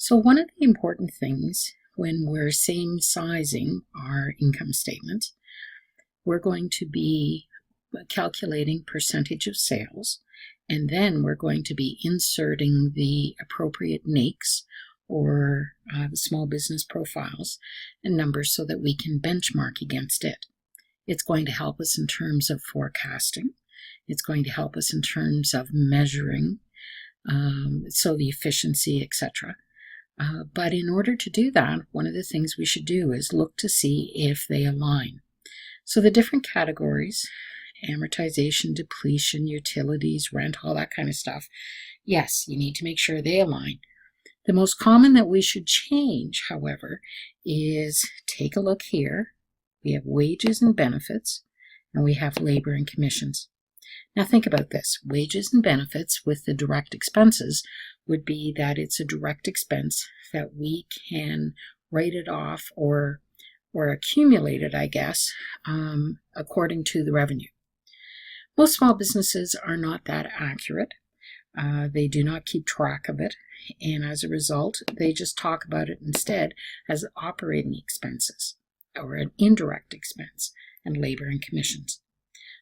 So one of the important things when we're same sizing our income statements, we're going to be calculating percentage of sales, and then we're going to be inserting the appropriate NAICS or the small business profiles and numbers so that we can benchmark against it. It's going to help us in terms of forecasting. It's going to help us in terms of measuring, so the efficiency, etc. But in order to do that, one of the things we should do is look to see if they align. So the different categories, amortization, depletion, utilities, rent, all that kind of stuff, yes, you need to make sure they align. The most common that we should change, however, is take a look here. We have wages and benefits, and we have labor and commissions. Now think about this. Wages and benefits with the direct expenses would be that it's a direct expense that we can write it off or accumulate it, I guess, according to the revenue. Most small businesses are not that accurate. They do not keep track of it, and as a result, they just talk about it instead as operating expenses or an indirect expense and labor and commissions.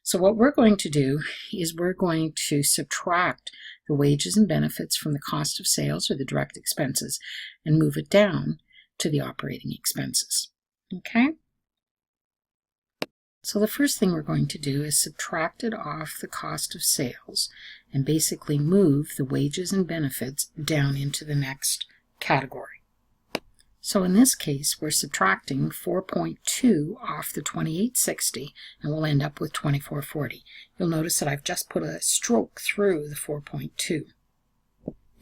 So what we're going to do is we're going to subtract the wages and benefits from the cost of sales or the direct expenses and move it down to the operating expenses. Okay? So the first thing we're going to do is subtract it off the cost of sales and basically move the wages and benefits down into the next category. So in this case, we're subtracting 4.2 off the 2860, and we'll end up with 2440. You'll notice that I've just put a stroke through the 4.2.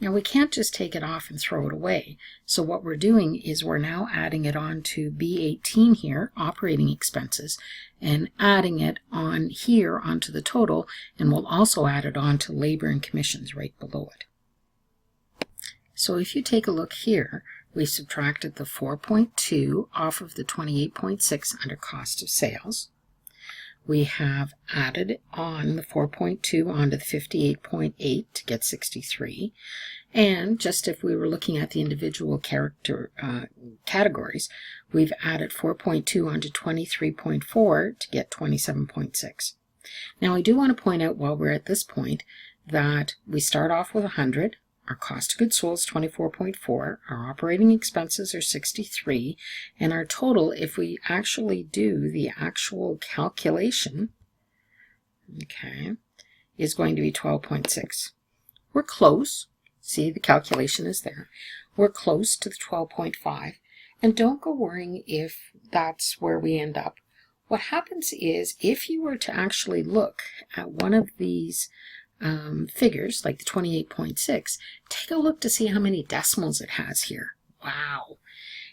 Now we can't just take it off and throw it away. So what we're doing is we're now adding it on to B18 here, operating expenses, and adding it on here onto the total, and we'll also add it on to labor and commissions right below it. So if you take a look here, we subtracted the 4.2 off of the 28.6 under cost of sales. We have added on the 4.2 onto the 58.8 to get 63. And just if we were looking at the individual categories, we've added 4.2 onto 23.4 to get 27.6. Now I do want to point out while we're at this point that we start off with 100. Our cost of goods sold is 24.4, our operating expenses are 63, and our total, if we actually do the actual calculation, okay, is going to be 12.6. We're close. See, the calculation is there. We're close to the 12.5, and don't go worrying if that's where we end up. What happens is, if you were to actually look at one of these figures, like the 28.6, take a look to see how many decimals it has here. Wow.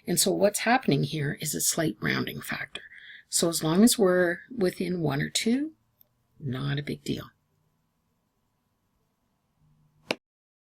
And so what's happening here is a slight rounding factor. So as long as we're within 1 or 2, not a big deal.